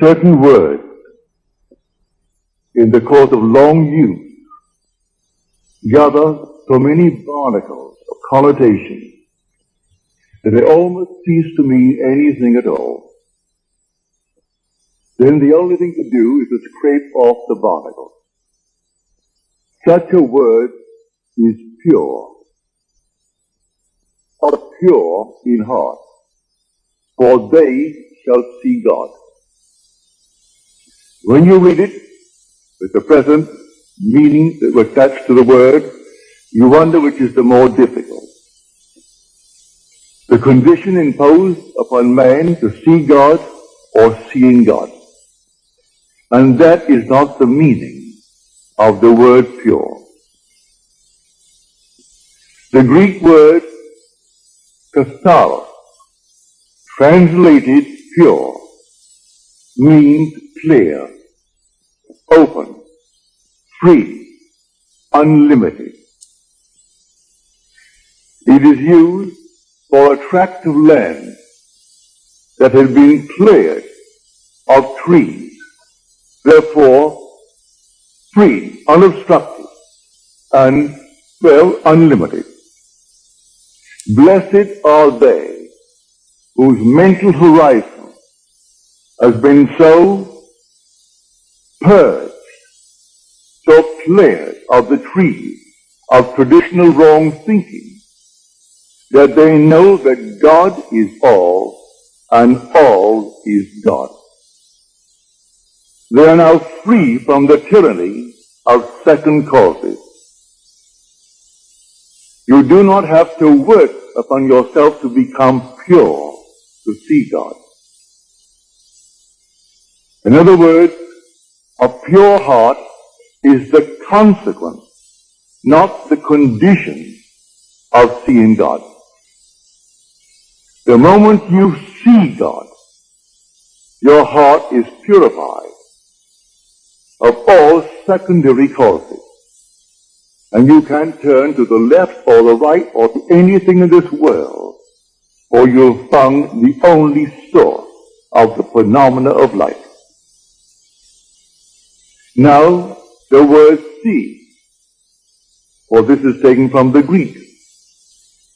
certain words in the course of long use gather so many barnacles of connotation that they almost cease to mean anything at all. Then the only thing to do is to scrape off the barnacles. Such a word is pure, or pure in heart, for they shall see God. When you read it with the present meaning that was attached to the word, you wonder which is the more difficult. The condition imposed upon man to see God or seeing God. And that is not the meaning of the word pure. The Greek word katharos, translated pure, means clear, open, free, unlimited. It is used for a tract of land that had been cleared of trees, therefore free, unobstructed, and, unlimited. Blessed are they whose mental horizon has been so purged, so cleared of the trees of traditional wrong thinking, that they know that God is all and all is God. They are now free from the tyranny of second causes. You do not have to work upon yourself to become pure to see God. In other words, a pure heart is the consequence, not the condition of seeing God. The moment you see God, your heart is purified of all secondary causes. And you can turn to the left or the right or to anything in this world, for you've found the only source of the phenomena of life. Now, the word see, for this is taken from the Greek.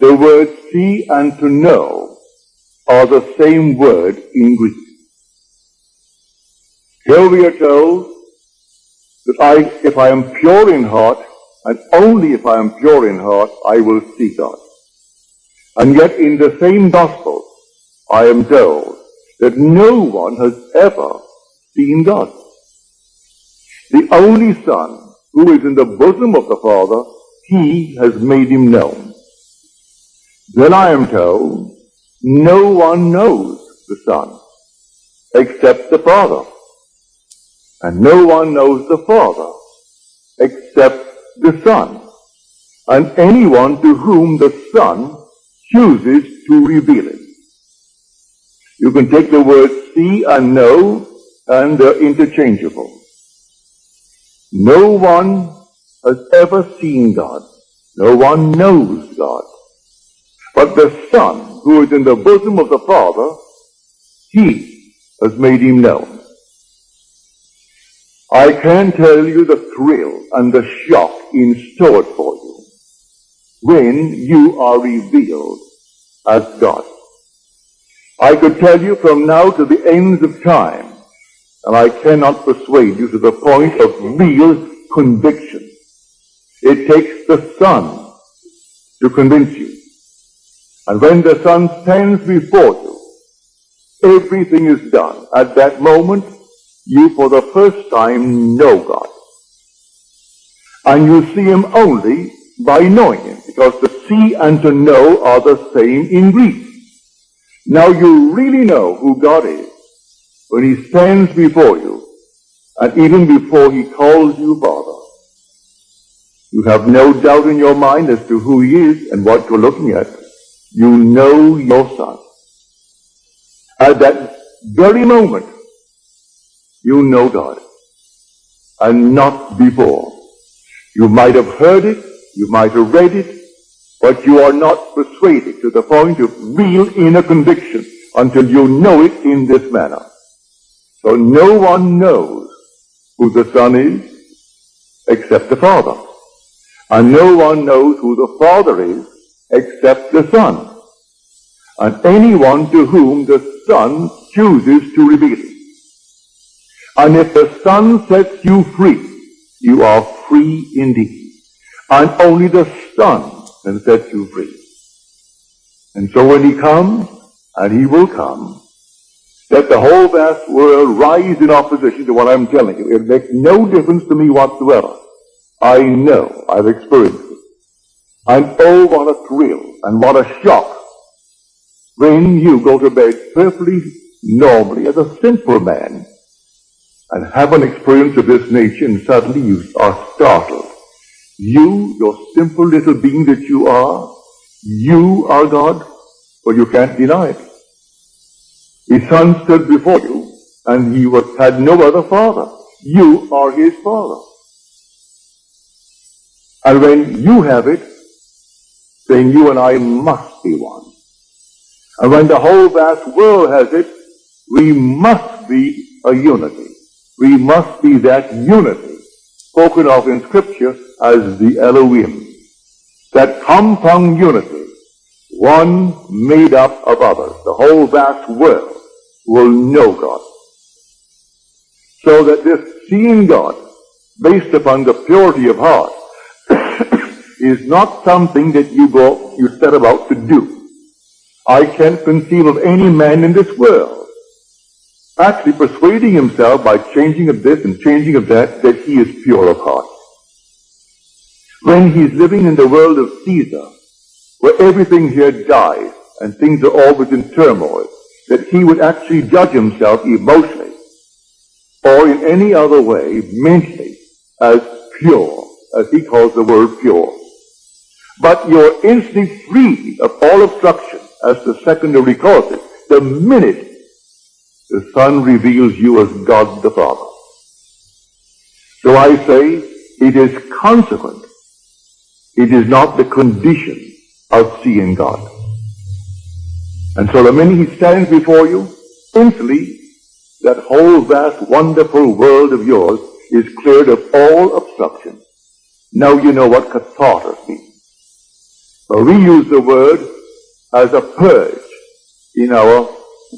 The words see and to know are the same word in Greek. Here we are told that if I am pure in heart, and only if I am pure in heart, I will see God. And yet in the same gospel, I am told that no one has ever seen God. The only Son, who is in the bosom of the Father, he has made him known. Then I am told, no one knows the Son, except the Father. And no one knows the Father, except the Son, and anyone to whom the Son chooses to reveal it. You can take the words see and know, and they're interchangeable. No one has ever seen God. No one knows God. But the Son, who is in the bosom of the Father, he has made him known. I can tell you the thrill and the shock in store for you when you are revealed as God. I could tell you from now to the ends of time, and I cannot persuade you to the point of real conviction. It takes the Son to convince you. And when the Son stands before you, everything is done. At that moment, you for the first time know God. And you see him only by knowing him, because to see and to know are the same in Greek. Now you really know who God is when he stands before you, and even before he calls you Father. You have no doubt in your mind as to who he is and what you're looking at. You know your Son. At that very moment, you know God, and not before. You might have heard it, you might have read it, but you are not persuaded to the point of real inner conviction until you know it in this manner. So no one knows who the Son is except the Father. And no one knows who the Father is except the Son. And anyone to whom the Son chooses to reveal it. And if the Son sets you free, you are free indeed. And only the Son can set you free. And so when he comes, and he will come, let the whole vast world rise in opposition to what I'm telling you. It makes no difference to me whatsoever. I know, I've experienced it. And oh, what a thrill and what a shock when you go to bed perfectly normally as a simple man and have an experience of this nature, and suddenly you are startled. You, your simple little being that you are God, but you can't deny it. His Son stood before you, and he had no other father. You are his father. And when you have it, then you and I must be one. And when the whole vast world has it, we must be a unity. We must be that unity spoken of in Scripture as the Elohim. That compound unity, one made up of others. The whole vast world will know God. So that this seeing God, based upon the purity of heart, is not something that you set about to do. I can't conceive of any man in this world actually persuading himself by changing of this and changing of that he is pure of heart. When he's living in the world of Caesar, where everything here dies and things are always in turmoil, that he would actually judge himself emotionally or in any other way, mentally, as pure, as he calls the word pure. But you're instantly free of all obstruction as to secondary causes the minute the Son reveals you as God the Father. So I say it is consequent. It is not the condition of seeing God. And so the minute he stands before you, instantly that whole vast wonderful world of yours is cleared of all obstruction. Now you know what catharsis means. Well, we use the word as a purge in our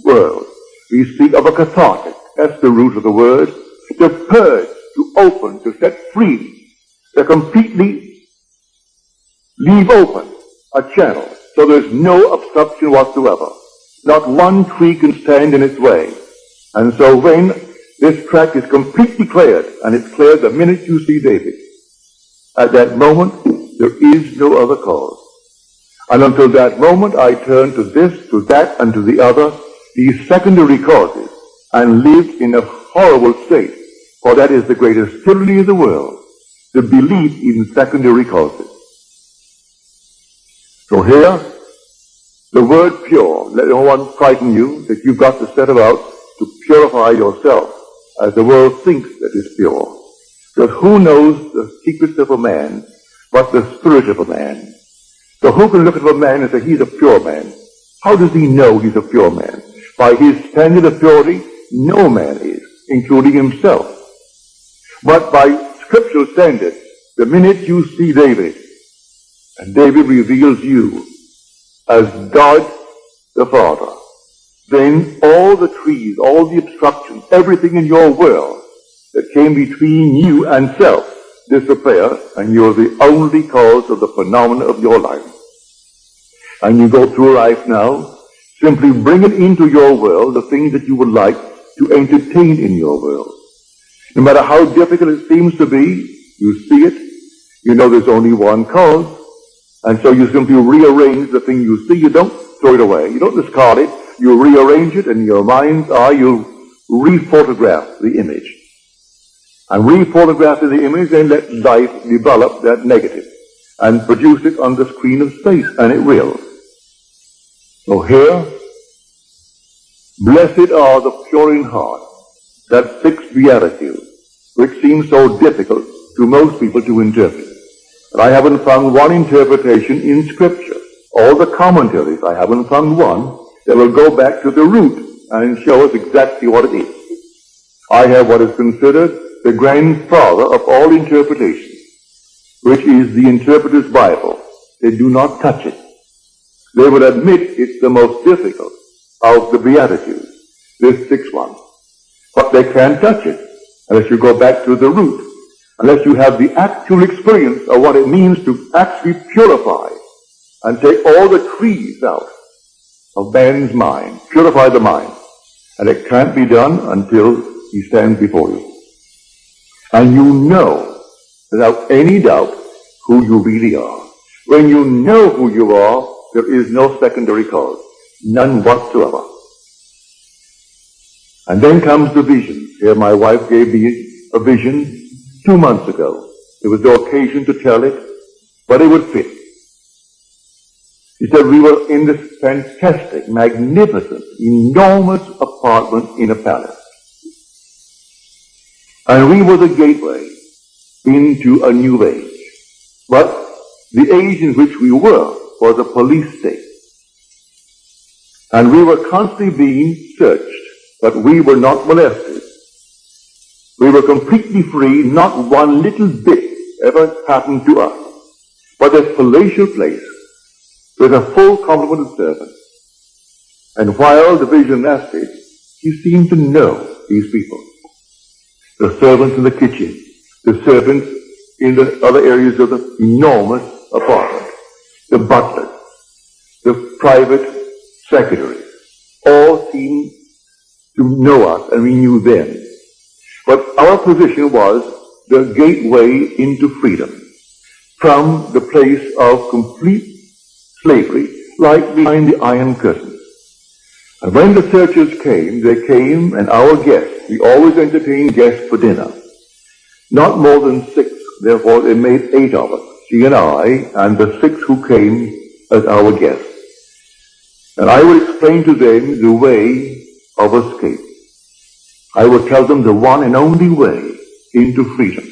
world. We speak of a cathartic. That's the root of the word. To purge, to open, to set free, to completely leave open a channel so there's no obstruction whatsoever. Not one tree can stand in its way. And so when this track is completely cleared, and it's cleared the minute you see David, at that moment there is no other cause. And until that moment I turn to this, to that, and to the other, these secondary causes, and live in a horrible state, for that is the greatest tyranny of the world, the belief in secondary causes. So here, the word pure, let no one frighten you that you've got to set about to purify yourself as the world thinks that is pure. Because who knows the secrets of a man but the spirit of a man? So who can look at a man and say he's a pure man? How does he know he's a pure man? By his standard of purity, no man is, including himself. But by scriptural standards, the minute you see David, and David reveals you as God the Father, then all the trees, all the obstructions, everything in your world that came between you and self disappear, and you're the only cause of the phenomena of your life. And you go through life now, simply bringing into your world the things that you would like to entertain in your world. No matter how difficult it seems to be, you see it, you know there's only one cause, and so you simply rearrange the thing you see. You don't throw it away. You don't discard it. You rearrange it, and in your mind's eye you rephotograph the image. And rephotographing the image, then let life develop that negative and produce it on the screen of space, and it will. So here, blessed are the pure in heart, that sixth beatitude, which seems so difficult to most people to interpret. But I haven't found one interpretation in Scripture. All the commentaries, I haven't found one that will go back to the root and show us exactly what it is. I have what is considered the grandfather of all interpretation, which is the interpreter's Bible. They do not touch it. They will admit it's the most difficult of the Beatitudes, this sixth one. But they can't touch it unless you go back to the root, unless you have the actual experience of what it means to actually purify and take all the creeds out of man's mind, purify the mind. And it can't be done until he stands before you. And you know, without any doubt, who you really are. When you know who you are, there is no secondary cause. None whatsoever. And then comes the vision. Here my wife gave me a vision 2 months ago. There was no occasion to tell it, but it would fit. He said we were in this fantastic, magnificent, enormous apartment in a palace. And we were the gateway into a new age. But the age in which we were was a police state. And we were constantly being searched, but we were not molested. We were completely free, not one little bit ever happened to us. But a palatial place with a full complement of servants. And while the vision lasted, he seemed to know these people. The servants in the kitchen, the servants in the other areas of the enormous apartment, the butlers, the private secretaries, all seemed to know us and we knew them. But our position was the gateway into freedom from the place of complete slavery, like behind the Iron Curtain. And when the searchers came, they came, and our guests, we always entertained guests for dinner. Not more than 6, therefore they made 8 of us, she and I, and the 6 who came as our guests. And I would explain to them the way of escape. I would tell them the one and only way into freedom.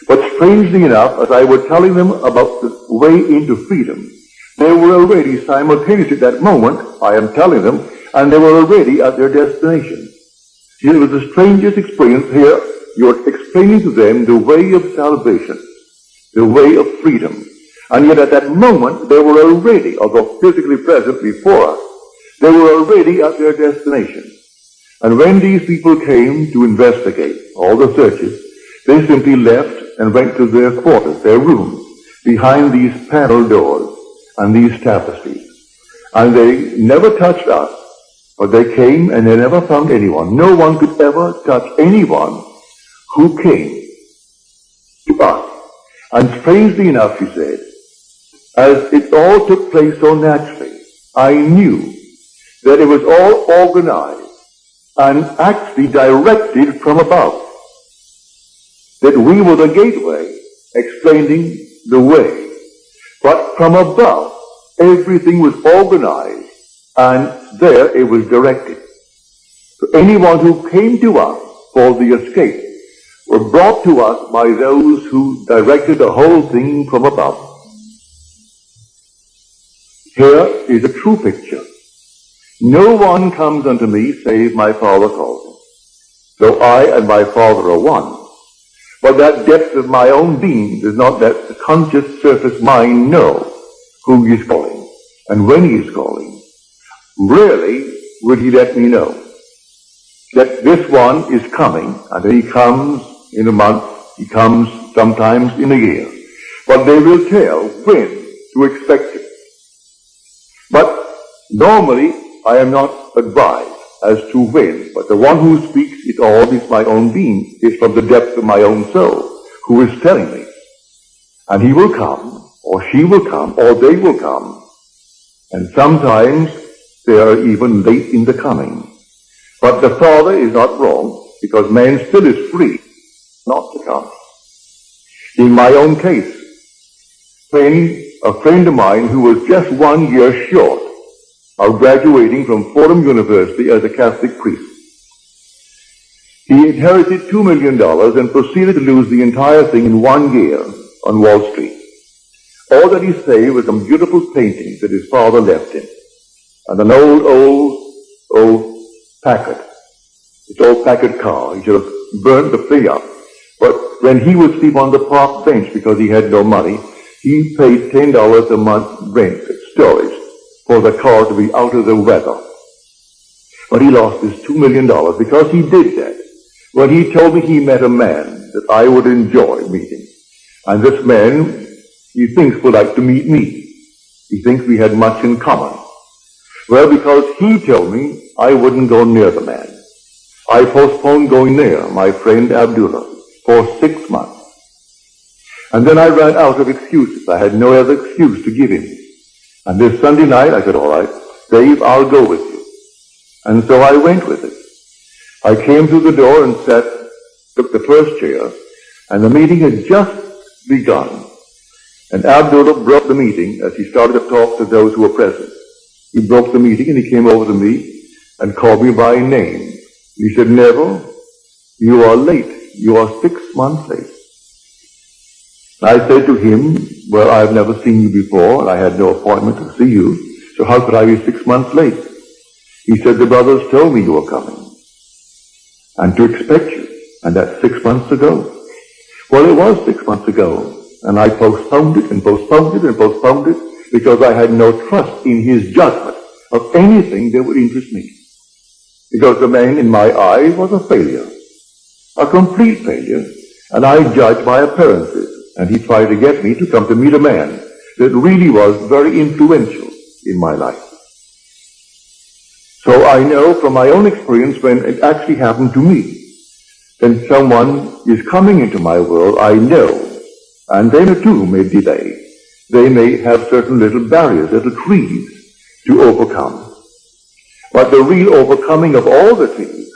But strangely enough, as I was telling them about the way into freedom, they were already simultaneously at that moment, I am telling them, and they were already at their destination. It was the strangest experience here. You're explaining to them the way of salvation, the way of freedom. And yet at that moment, they were already, although physically present before us, they were already at their destination. And when these people came to investigate all the searches, they simply left and went to their quarters, their rooms, behind these panel doors and these tapestries. And they never touched us, but they came and they never found anyone. No one could ever touch anyone who came to us. And strangely enough, she said, as it all took place so naturally, I knew that it was all organized and actually directed from above. That we were the gateway explaining the way. But from above, everything was organized and there it was directed. So anyone who came to us for the escape were brought to us by those who directed the whole thing from above. Here is a true picture. No one comes unto me save my Father calls him. Though I and my Father are one. But that depth of my own being does not let the conscious surface mind know who he is calling and when he is calling. Rarely would he let me know that this one is coming, and then he comes in a month, he comes sometimes in a year. But they will tell when to expect him. But normally I am not advised as to when, but the one who speaks it all is my own being, is from the depth of my own soul, who is telling me. And he will come, or she will come, or they will come. And sometimes they are even late in the coming. But the Father is not wrong, because man still is free not to come. In my own case, a friend of mine who was just 1 year short of graduating from Fordham University as a Catholic priest. He inherited $2 million and proceeded to lose the entire thing in 1 year on Wall Street. All that he saved was some beautiful paintings that his father left him, and an old Packard His old Packard car. He should have burned the thing up. But when he would sleep on the park bench because he had no money, he paid $10 a month rent, storage, for the car to be out of the weather. But he lost his $2 million because he did that. When he told me he met a man that I would enjoy meeting. And this man, he thinks would like to meet me. He thinks we had much in common. Well, because he told me I wouldn't go near the man. I postponed going near my friend Abdullah for 6 months. And then I ran out of excuses. I had no other excuse to give him. And this Sunday night I said, all right, Dave, I'll go with you. And so I went with it. I came through the door and took the first chair, and the meeting had just begun. And Abdullah broke the meeting as he started to talk to those who were present. He broke the meeting and he came over to me and called me by name. He said, Neville, you are late. You are 6 months late. I said to him, well, I've never seen you before, and I had no appointment to see you, so how could I be 6 months late? He said, the brothers told me you were coming, and to expect you, and that's 6 months ago. Well, it was 6 months ago, and I postponed it and postponed it and postponed it because I had no trust in his judgment of anything that would interest me. Because the man, in my eyes, was a failure, a complete failure, and I judged by appearances. And he tried to get me to come to meet a man that really was very influential in my life. So I know from my own experience when it actually happened to me, when someone is coming into my world, I know, and they too may delay. They may have certain little barriers, little trees to overcome. But the real overcoming of all the trees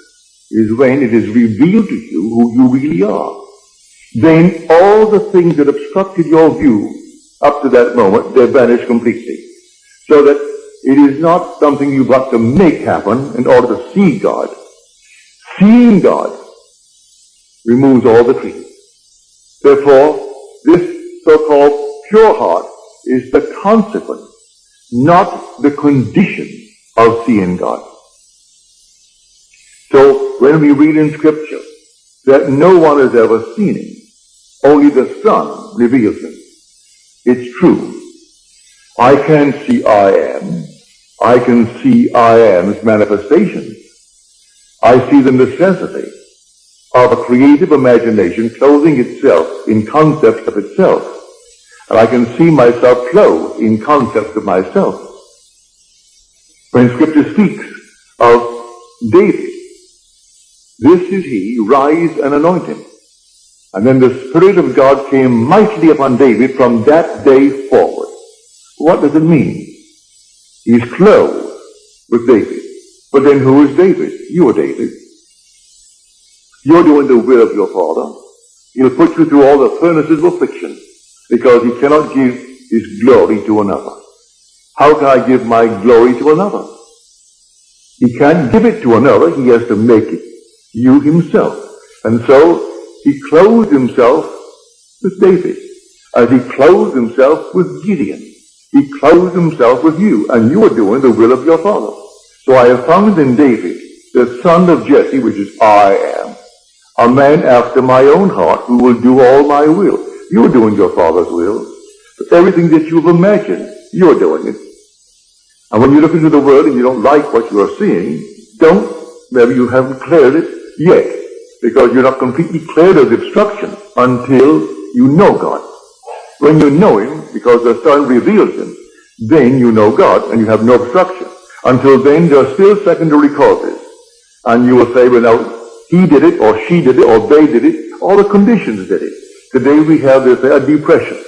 is when it is revealed to you who you really are. Then all the things that obstructed your view up to that moment, they vanish completely. So that it is not something you've got to make happen in order to see God. Seeing God removes all the trees. Therefore, this so-called pure heart is the consequence, not the condition of seeing God. So when we read in Scripture that no one has ever seen him, only the Son reveals him, it's true. I can see I am. I can see I am's manifestations. I see the necessity of a creative imagination clothing itself in concepts of itself. And I can see myself clothed in concepts of myself. When Scripture speaks of David, this is he, rise and anoint him. And then the Spirit of God came mightily upon David from that day forward. What does it mean? He's clothed with David. But then who is David? You are David. You're doing the will of your Father. He'll put you through all the furnaces of affliction because he cannot give his glory to another. How can I give my glory to another? He can't give it to another. He has to make it you himself. And so he clothed himself with David, as he clothed himself with Gideon. He clothed himself with you, and you are doing the will of your Father. So I have found in David, the son of Jesse, which is I am, a man after my own heart who will do all my will. You're doing your Father's will. But everything that you've imagined, you're doing it. And when you look into the world and you don't like what you are seeing, maybe you haven't cleared it yet, because you're not completely cleared of obstruction until you know God. When you know him, because the Son reveals him, then you know God and you have no obstruction. Until then, there are still secondary causes. And you will say, well, now, he did it, or she did it, or they did it, all the conditions did it. Today we have a depression.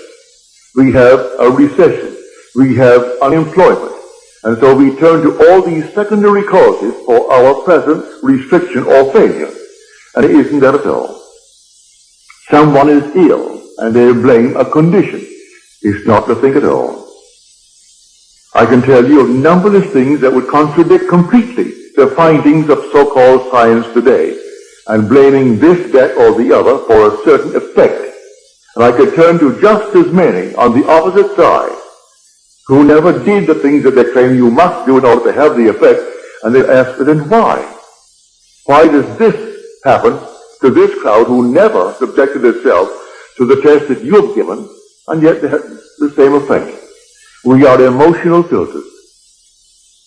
We have a recession. We have unemployment. And so we turn to all these secondary causes for our present restriction or failure. And it isn't that at all. Someone is ill, and they blame a condition. It's not the thing at all. I can tell you of numberless things that would contradict completely the findings of so-called science today, and blaming this, that, or the other for a certain effect. And I could turn to just as many on the opposite side who never did the things that they claim you must do in order to have the effect, and they ask, then why? Why does this happen to this crowd who never subjected itself to the test that you have given, and yet they have the same effect? We are emotional filters,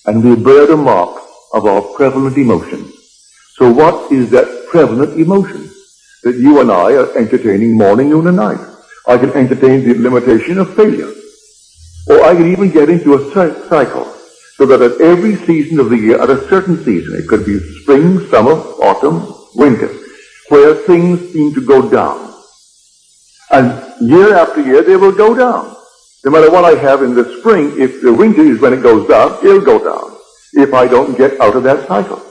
and we bear the mark of our prevalent emotions. So what is that prevalent emotion that you and I are entertaining morning, noon, and night? I can entertain the limitation of failure. Or I can even get into a cycle, so that at every season of the year, at a certain season, it could be spring, summer, autumn, winter, where things seem to go down. And year after year, they will go down. No matter what I have in the spring, if the winter is when it goes down, it'll go down, if I don't get out of that cycle.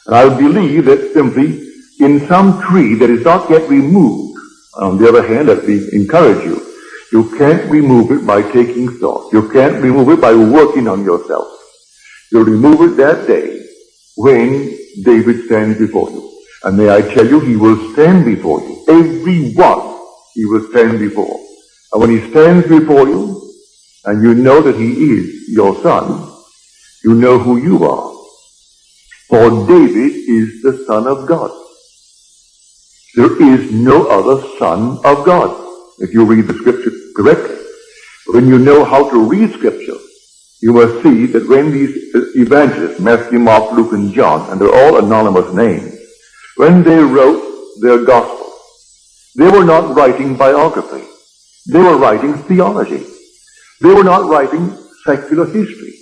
And I believe that simply in some tree that is not yet removed, on the other hand, let me encourage you, you can't remove it by taking thought. You can't remove it by working on yourself. You'll remove it that day when David stands before you. And may I tell you, he will stand before you. Everyone he will stand before. And when he stands before you, and you know that he is your son, you know who you are. For David is the Son of God. There is no other Son of God, if you read the Scripture correctly. When you know how to read Scripture, you must see that when these evangelists, Matthew, Mark, Luke, and John, and they're all anonymous names, when they wrote their gospel, they were not writing biography. They were writing theology. They were not writing secular history.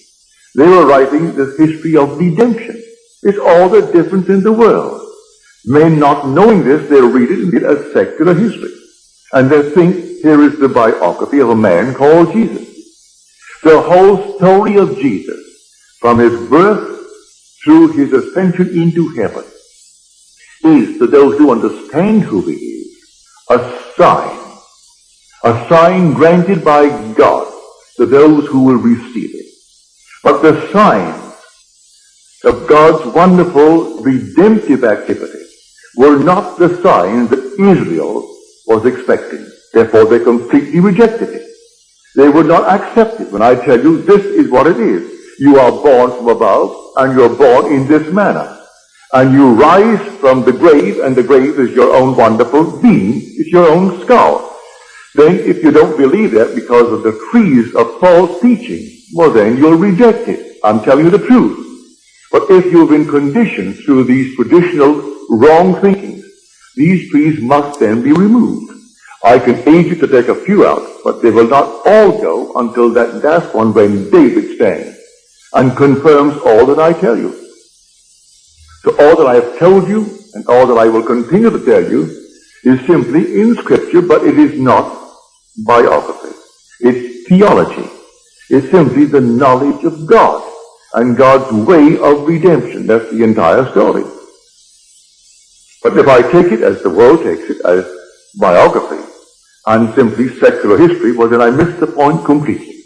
They were writing the history of redemption. It's all the difference in the world. Men not knowing this, they read it as secular history. And they think here is the biography of a man called Jesus. The whole story of Jesus, from his birth through his ascension into heaven, is, to those who understand who he is, a sign granted by God to those who will receive it. But the signs of God's wonderful redemptive activity were not the signs that Israel was expecting. Therefore, they completely rejected it. They would not accept it. When I tell you, this is what it is. You are born from above, and you're born in this manner. And you rise from the grave, and the grave is your own wonderful being. It's your own skull. Then, if you don't believe that because of the trees of false teaching, well then you'll reject it. I'm telling you the truth. But if you've been conditioned through these traditional wrong thinkings, these trees must then be removed. I can aid you to take a few out, but they will not all go until that last one when David stands and confirms all that I tell you. So all that I have told you and all that I will continue to tell you is simply in Scripture, but it is not biography. It's theology. It's simply the knowledge of God and God's way of redemption. That's the entire story. But if I take it as the world takes it, as biography, and simply secular history, well then I miss the point completely.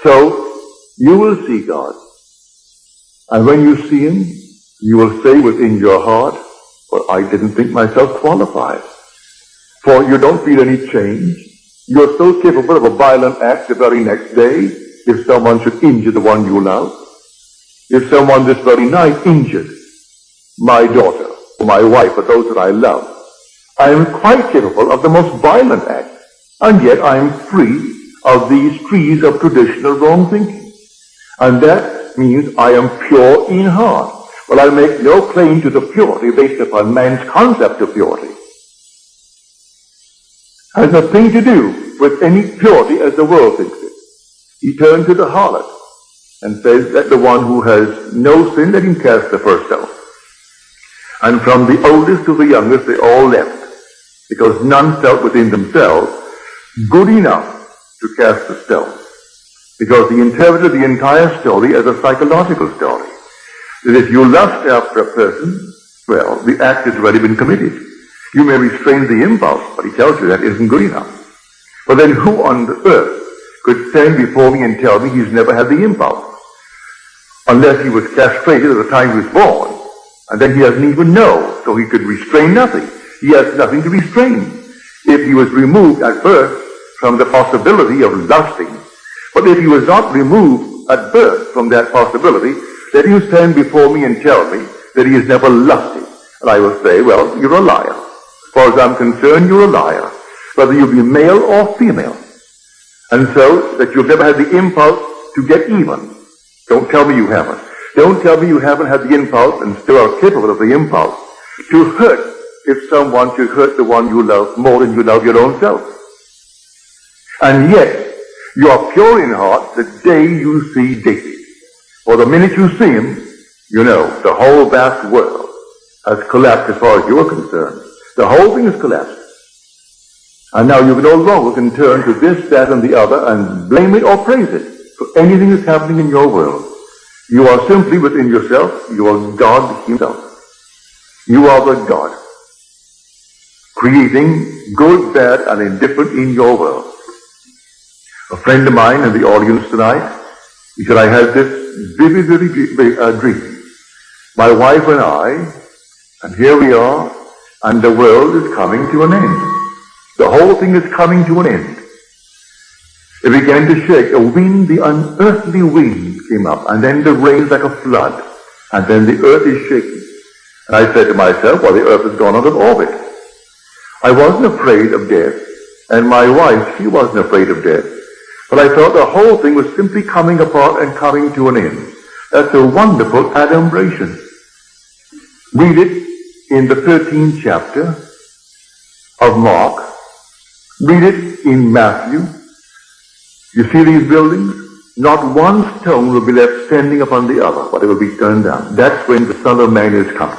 So, you will see God. And when you see him, you will say within your heart, well, I didn't think myself qualified. For you don't feel any change. You're so capable of a violent act the very next day if someone should injure the one you love. If someone this very night injured my daughter, or my wife, or those that I love, I am quite capable of the most violent act, and yet I am free of these trees of traditional wrong thinking. And that means I am pure in heart. Well, I make no claim to the purity based upon man's concept of purity. Has nothing to do with any purity as the world thinks it. He turned to the harlot and says that the one who has no sin, let him cast the first stone. And from the oldest to the youngest, they all left, because none felt within themselves good enough to cast the stone. Because he interpreted the entire story as a psychological story. That if you lust after a person, well, the act has already been committed. You may restrain the impulse, but he tells you that isn't good enough. But then who on the earth could stand before me and tell me he's never had the impulse? Unless he was castrated at the time he was born, and then he doesn't even know, so he could restrain nothing. He has nothing to restrain. If he was removed at birth from the possibility of lusting, but if he was not removed at birth from that possibility, let him stand before me and tell me that he has never lusted. And I will say, well, you're a liar. As far as I'm concerned, you're a liar. Whether you be male or female. And so, that you've never had the impulse to get even. Don't tell me you haven't. Don't tell me you haven't had the impulse and still are capable of the impulse to hurt if someone should hurt the one you love more than you love your own self. And yet, you are pure in heart the day you see David. For the minute you see him, you know the whole vast world has collapsed as far as you are concerned. The whole thing has collapsed. And now you no longer can turn to this, that, and the other and blame it or praise it for anything that's happening in your world. You are simply within yourself. You are God himself. You are the God, creating good, bad, and indifferent in your world. A friend of mine in the audience tonight, he said, I had this vivid dream. My wife and I, and here we are, and the world is coming to an end. The whole thing is coming to an end. It began to shake. A wind, the unearthly wind came up, and then the rain like a flood, and then the earth is shaking. And I said to myself, well, the earth has gone out of orbit. I wasn't afraid of death, and my wife, she wasn't afraid of death. But I thought the whole thing was simply coming apart and coming to an end. That's a wonderful adumbration. Read it in the 13th chapter of Mark. Read it in Matthew. You see these buildings? Not one stone will be left standing upon the other, but it will be turned down. That's when the Son of Man is coming.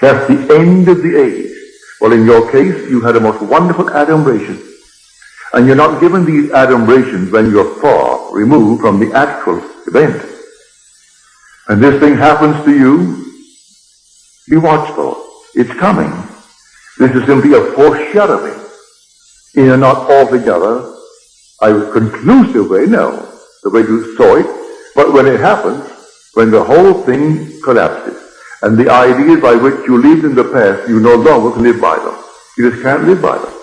That's the end of the age. Well, in your case, you had a most wonderful adumbration. And you're not given these adumbrations when you're far removed from the actual event. And this thing happens to you, be watchful. It's coming. This is simply a foreshadowing in a not altogether a conclusive way, no, the way you saw it, but when it happens, when the whole thing collapses, and the ideas by which you lived in the past, you no longer can live by them. You just can't live by them.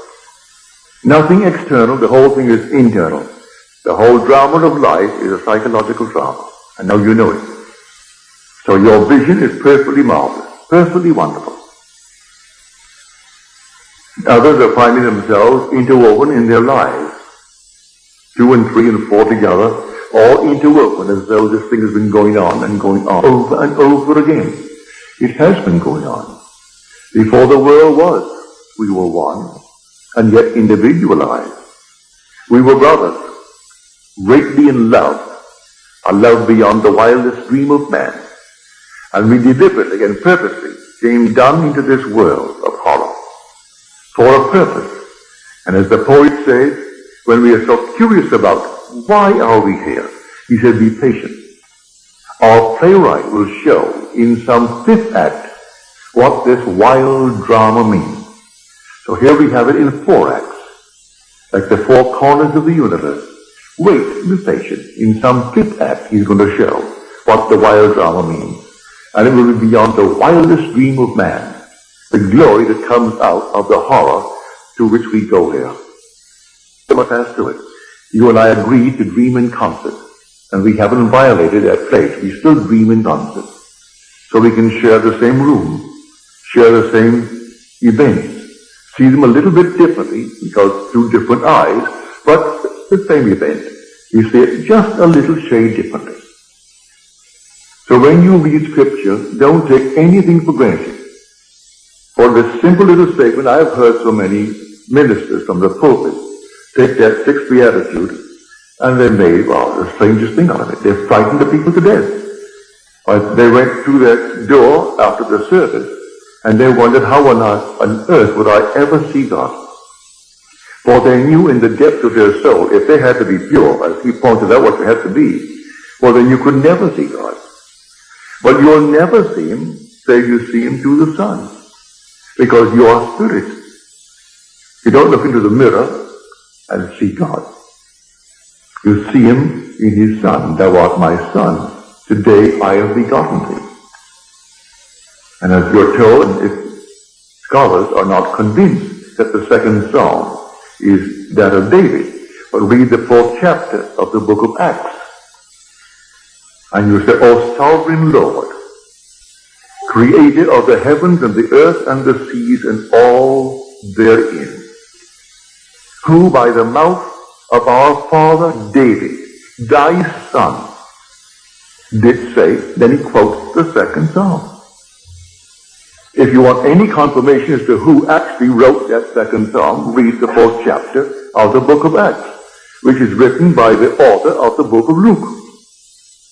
Nothing external, the whole thing is internal. The whole drama of life is a psychological drama, and now you know it. So your vision is perfectly marvelous, perfectly wonderful. Others are finding themselves interwoven in their lives. 2 and 3 and 4 together, all interwoven as though this thing has been going on over and over again. It has been going on. Before the world was, we were one, and yet individualized. We were brothers, greatly in love, a love beyond the wildest dream of man. And we deliberately and purposely came down into this world of horror for a purpose. And as the poet says, when we are so curious about why are we here, he said, be patient. Our playwright will show in some 5th act what this wild drama means. So here we have it in 4 acts, like the 4 corners of the universe. Wait, be patient. In some 5th act, he's going to show what the wild drama means. And it will be beyond the wildest dream of man, the glory that comes out of the horror to which we go here. We must pass through it. You and I agreed to dream in concert, and we haven't violated that place. We still dream in concert. So we can share the same room, share the same events, see them a little bit differently, because through different eyes, but the same event. You see it just a little shade differently. So when you read Scripture, don't take anything for granted. For this simple little statement, I have heard so many ministers from the pulpit take that 6th beatitude, and they made, the strangest thing out of it. They frightened the people to death. But they went through that door after the service, and they wondered how on earth would I ever see God. For they knew in the depths of their soul, if they had to be pure, as he pointed out what they had to be, well then you could never see God. But you'll never see him, say you see him through the sun. Because you are spirit. You don't look into the mirror and see God. You see him in his Son. Thou art my Son. Today I have begotten thee. And as you're told, if scholars are not convinced that the 2nd Psalm is that of David, but read the 4th chapter of the book of Acts. And you say, O sovereign Lord, creator of the heavens and the earth and the seas and all therein, who by the mouth of our father David, thy son, did say, then he quotes the second Psalm. If you want any confirmation as to who actually wrote that second Psalm, read the 4th chapter of the book of Acts, which is written by the author of the book of Luke.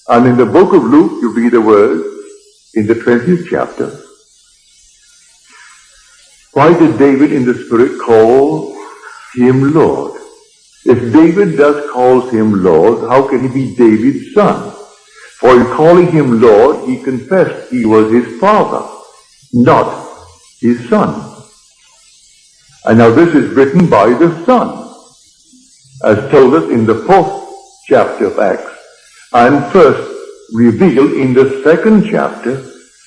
And in the book of Luke, you read the words in the 20th chapter. Why did David in the Spirit call him Lord? If David thus calls him Lord, how can he be David's son? For in calling him Lord, he confessed he was his father, not his son. And now this is written by the Son, as told us in the 4th chapter of Acts, and first revealed in the 2nd chapter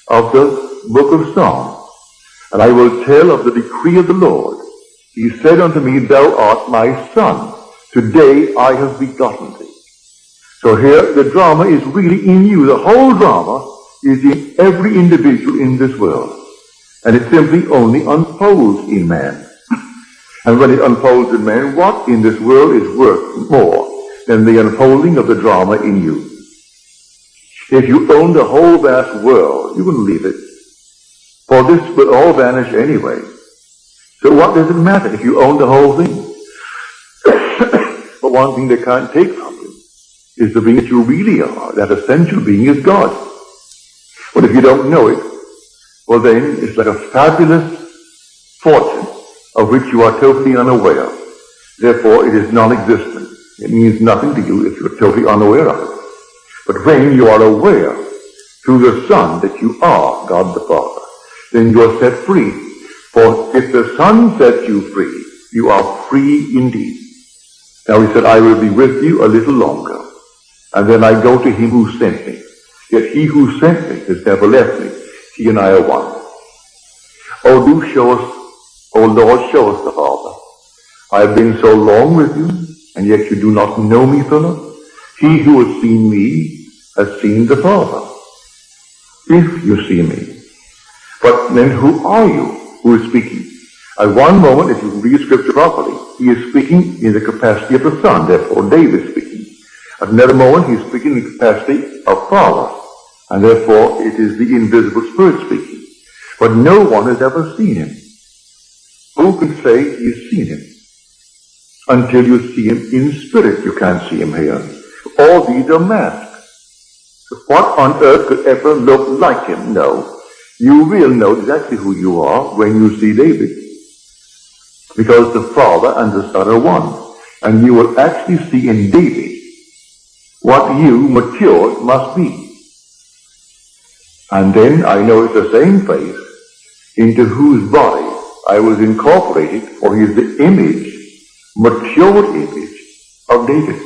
of the book of Psalms. And I will tell of the decree of the Lord. He said unto me, thou art my son. Today I have begotten thee. So here the drama is really in you. The whole drama is in every individual in this world. And it simply only unfolds in man. And when it unfolds in man, what in this world is worth more than the unfolding of the drama in you? If you own the whole vast world, you wouldn't leave it. For this will all vanish anyway. So what does it matter if you own the whole thing? But one thing they can't take from you is the being that you really are. That essential being is God. But if you don't know it, well then it's like a fabulous fortune of which you are totally unaware. Therefore it is non-existent. It means nothing to you if you're totally unaware of it. But when you are aware through the Son that you are God the Father, then you are set free. For if the Son sets you free, you are free indeed. Now he said, I will be with you a little longer, and then I go to him who sent me. Yet he who sent me has never left me. He and I are one. Oh, do show us, oh Lord, show us the Father. I have been so long with you, and yet you do not know me, Philip. He who has seen me has seen the Father. If you see me. But then who are you who is speaking? At one moment, if you read Scripture properly, he is speaking in the capacity of the Son, therefore David is speaking. At another moment, he is speaking in the capacity of Father, and therefore it is the invisible Spirit speaking. But no one has ever seen him. Who can say he has seen him? Until you see him in spirit, you can't see him here. All these are masks. What on earth could ever look like him? No. You will know exactly who you are when you see David. Because the Father and the Son are one. And you will actually see in David what you, matured, must be. And then I know it's the same face into whose body I was incorporated, for he is the image, matured image of David.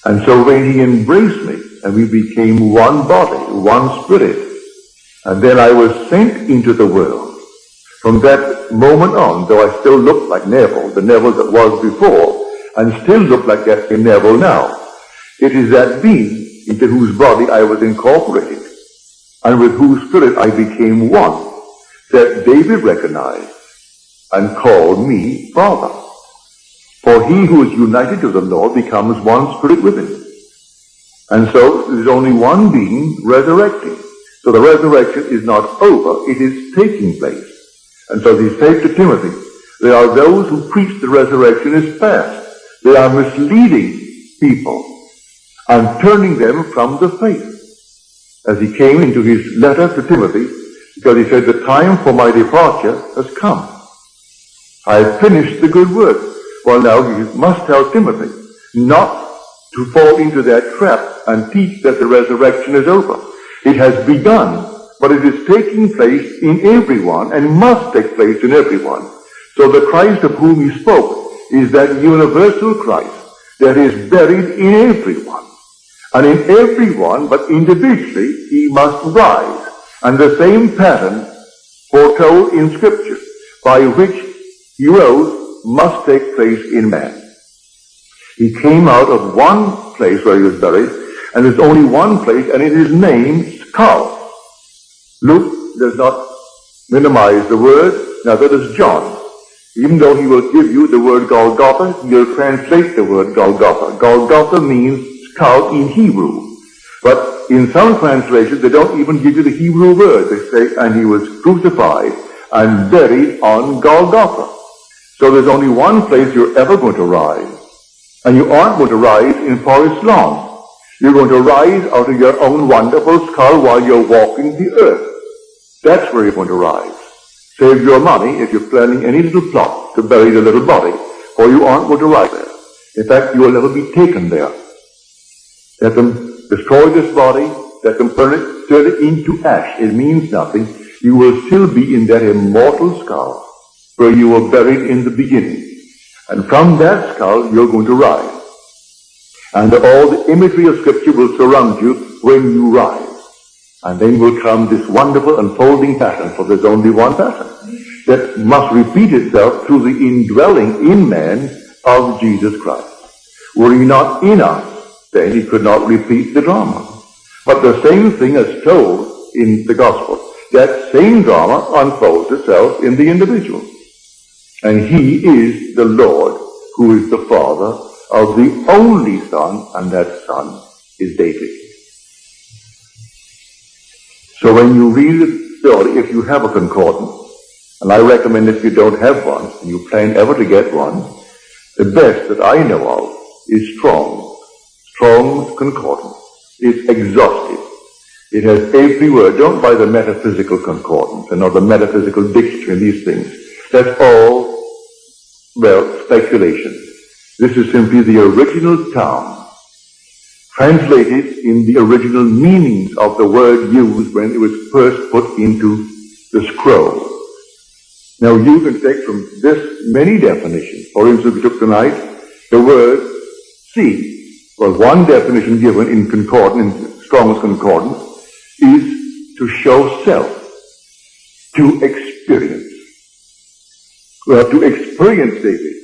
And so when he embraced me, and we became one body, one spirit, and then I was sent into the world. From that moment on, though I still looked like Neville, the Neville that was before, and still look like that in Neville now, it is that being into whose body I was incorporated, and with whose spirit I became one, that David recognized and called me Father. For he who is united to the Lord becomes one spirit with him. And so there is only one being resurrecting. So the resurrection is not over, it is taking place. And so he said to Timothy, there are those who preach the resurrection is past. They are misleading people and turning them from the faith. As he came into his letter to Timothy, because he said, the time for my departure has come. I have finished the good work. Well, now he must tell Timothy not to fall into that trap and teach that the resurrection is over. It has begun, but it is taking place in everyone and must take place in everyone. So the Christ of whom he spoke is that universal Christ that is buried in everyone. And in everyone, but individually, he must rise. And the same pattern foretold in Scripture by which he rose must take place in man. He came out of one place where he was buried, and there's only one place, and it is named skull. Luke does not minimize the word, neither does John. Even though he will give you the word Golgotha, he'll translate the word Golgotha. Golgotha means skull in Hebrew. But in some translations, they don't even give you the Hebrew word. They say, and he was crucified and buried on Golgotha. So there's only one place you're ever going to rise. And you aren't going to rise in Forest Lawn. You're going to rise out of your own wonderful skull while you're walking the earth. That's where you're going to rise. Save your money if you're planning any little plot to bury the little body, or you aren't going to rise there. In fact, you will never be taken there. Let them destroy this body, let them turn it into ash. It means nothing. You will still be in that immortal skull where you were buried in the beginning. And from that skull, you're going to rise. And all the imagery of Scripture will surround you when you rise. And then will come this wonderful unfolding pattern, for there's only one pattern, that must repeat itself through the indwelling in man of Jesus Christ. Were he not in us, then he could not repeat the drama. But the same thing is told in the gospel. That same drama unfolds itself in the individual. And he is the Lord, who is the Father of the only Son, and that Son is David. So when you read the story, if you have a concordance, and I recommend if you don't have one, and you plan ever to get one, the best that I know of is Strong's Concordance. It's exhaustive. It has every word. Don't buy the metaphysical concordance and or the metaphysical dictionary and these things. That's all, well, speculation. This is simply the original term, translated in the original meanings of the word used when it was first put into the scroll. Now you can take from this many definitions. For instance, we took tonight the word see. Well, one definition given in concordance, in Strong's Concordance, is to show self, to experience. Well, to experience, David,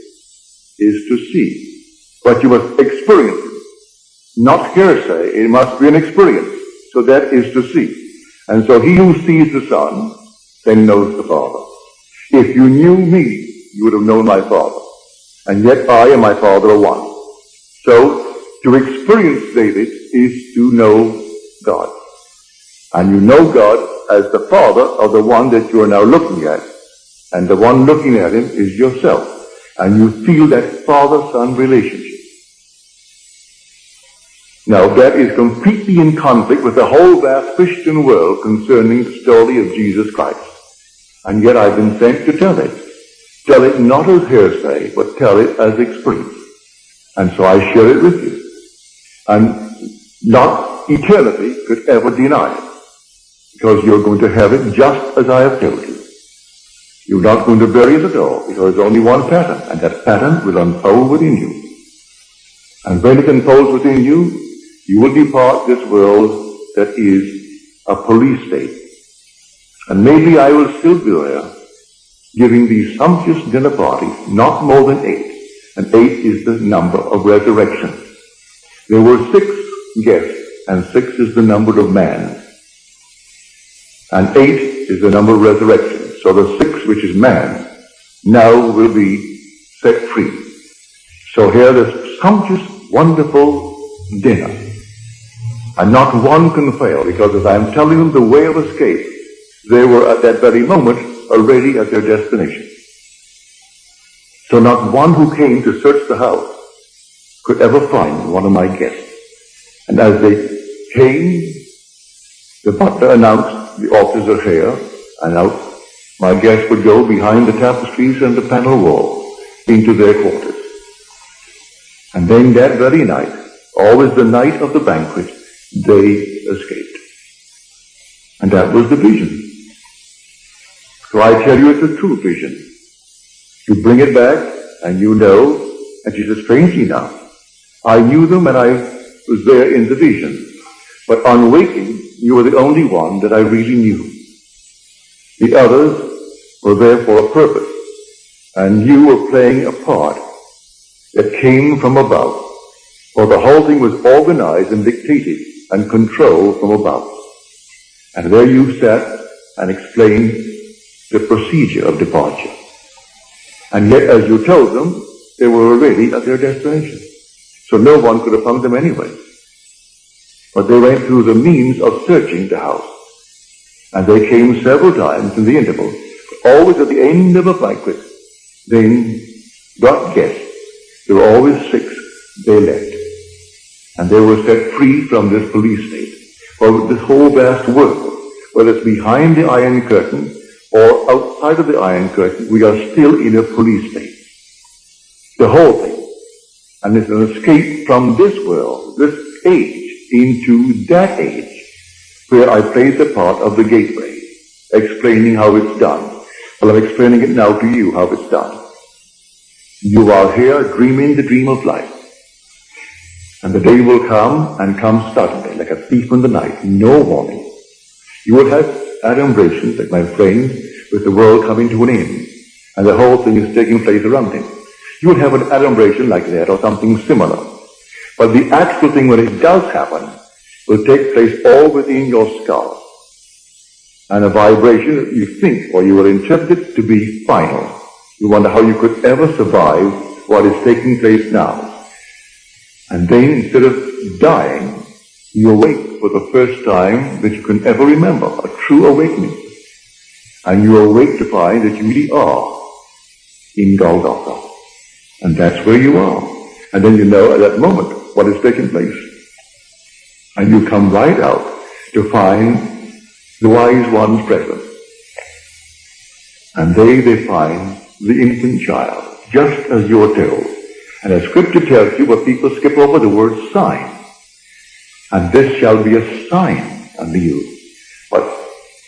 is to see. But you must experience it. Not hearsay, it must be an experience. So that is to see. And so he who sees the Son, then knows the Father. If you knew me, you would have known my Father. And yet I and my Father are one. So, to experience, David, is to know God. And you know God as the Father of the one that you are now looking at. And the one looking at him is yourself. And you feel that father-son relationship. Now, that is completely in conflict with the whole vast Christian world concerning the story of Jesus Christ. And yet I've been sent to tell it. Tell it not as hearsay, but tell it as experience. And so I share it with you. And not eternity could ever deny it. Because you're going to have it just as I have told you. You're not going to bury it at all, because there's only one pattern, and that pattern will unfold within you. And when it unfolds within you, you will depart this world that is a police state. And maybe I will still be there, giving these sumptuous dinner parties, not more than 8. And 8 is the number of resurrection. There were 6 guests, and 6 is the number of man. And 8 is the number of resurrection. So the 6, which is man, now will be set free. So here this sumptuous, wonderful dinner. And not one can fail, because as I am telling them the way of escape, they were at that very moment already at their destination. So not one who came to search the house could ever find one of my guests. And as they came, the butler announced the officers are here, and out my guests would go behind the tapestries and the panel wall into their quarters. And then that very night, always the night of the banquet, they escaped. And that was the vision. So I tell you, it's a true vision. You bring it back, and you know, and she says, strangely enough, I knew them and I was there in the vision. But on waking, you were the only one that I really knew. The others were there for a purpose, and you were playing a part that came from above, for the whole thing was organized and dictated and controlled from above. And there you sat and explained the procedure of departure. And yet, as you told them, they were already at their destination. So no one could have found them anyway. But they went through the means of searching the house. And they came several times in the interval, always at the end of a banquet. Then got guests. There were always 6. They left. And they were set free from this police state. For this whole vast world, whether it's behind the Iron Curtain or outside of the Iron Curtain, we are still in a police state. The whole thing. And it's an escape from this world, this age, into that age, where I played the part of the gateway, explaining how it's done. Well, I'm explaining it now to you, how it's done. You are here dreaming the dream of life. And the day will come, and come suddenly, like a thief in the night, no warning. You will have adumbrations, like my friend, with the world coming to an end, and the whole thing is taking place around him. You will have an adumbration like that, or something similar. But the actual thing, when it does happen, will take place all within your skull. And a vibration that you think, or you will interpret it to be final. You wonder how you could ever survive what is taking place now. And then, instead of dying, you awake for the first time that you can ever remember, a true awakening. And you awake to find that you really are in Golgotha. And that's where you are. And then you know at that moment what is taking place. And you come right out to find the wise ones present. And they find the infant child, just as you're told. And as Scripture tells you, but people skip over the word sign. And this shall be a sign unto you. But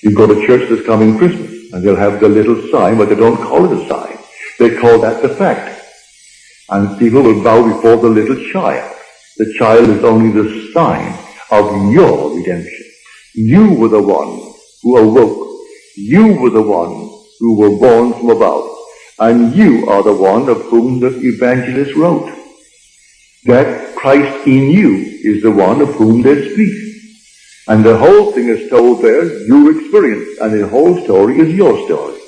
you go to church this coming Christmas, and they'll have the little sign, but they don't call it a sign. They call that the fact. And people will bow before the little child. The child is only the sign of your redemption. You were the one who awoke. You were the one who were born from above. And you are the one of whom the evangelist wrote. That Christ in you is the one of whom they speak. And the whole thing is told there, your experience, and the whole story is your story.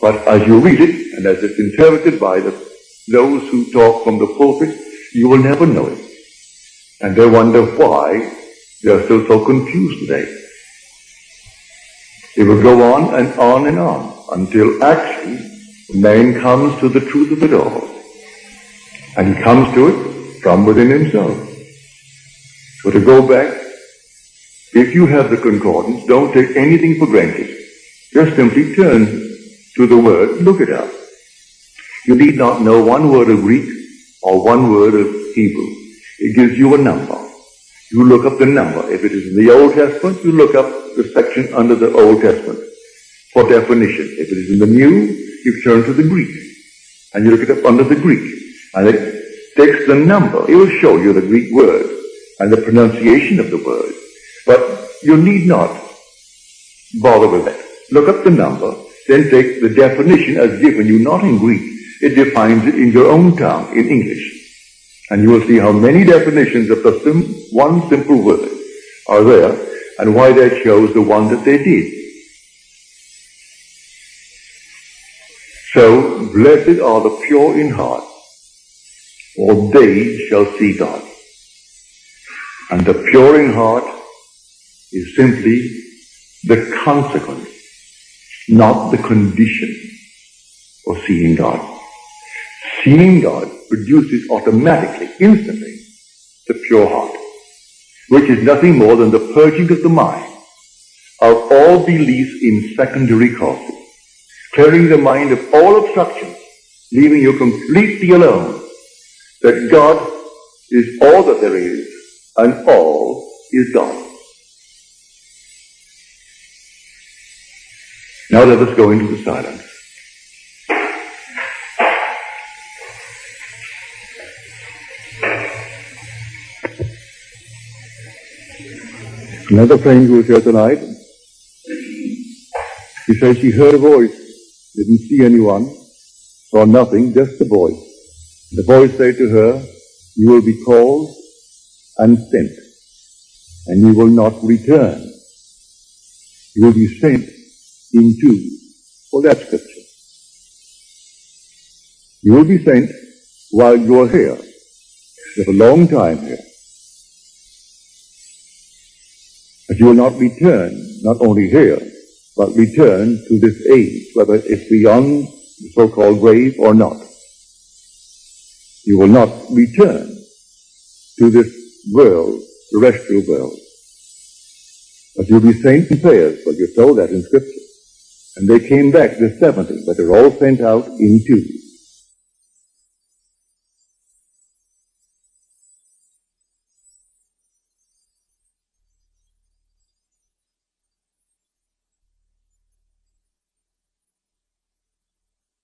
But as you read it, and as it's interpreted by those who talk from the pulpit, you will never know it. And they wonder why they are still so confused today. It will go on and on and on, until actually man comes to the truth of it all. And he comes to it from within himself. So to go back, if you have the concordance, don't take anything for granted. Just simply turn to the word, look it up. You need not know one word of Greek or one word of Hebrew. It gives you a number. You look up the number. If it is in the Old Testament, you look up the section under the Old Testament for definition. If it is in the New, you turn to the Greek. And you look it up under the Greek. And it takes the number. It will show you the Greek word and the pronunciation of the word. But you need not bother with that. Look up the number, then take the definition as given you, not in Greek. It defines it in your own tongue, in English. And you will see how many definitions of the one simple word are there, and why they chose the one that they did. So, blessed are the pure in heart, for they shall see God. And the pure in heart is simply the consequence, not the condition of seeing God. Seeing God produces automatically, instantly, the pure heart, which is nothing more than the purging of the mind of all beliefs in secondary causes, clearing the mind of all obstructions, leaving you completely alone, that God is all that there is, and all is God. Now let us go into the silence. Another friend who was here tonight, she says she heard a voice, didn't see anyone, saw nothing, just a voice. The voice said to her, "You will be called and sent, and you will not return." You will be sent into, well, that's Scripture. You will be sent while you are here. You have a long time here. But you will not return, not only here, but return to this age, whether it's beyond the so-called grave or not. You will not return to this world, terrestrial world. But you'll be saints and players, but you're told that in Scripture. And they came back, the 70, but they're all sent out in twos.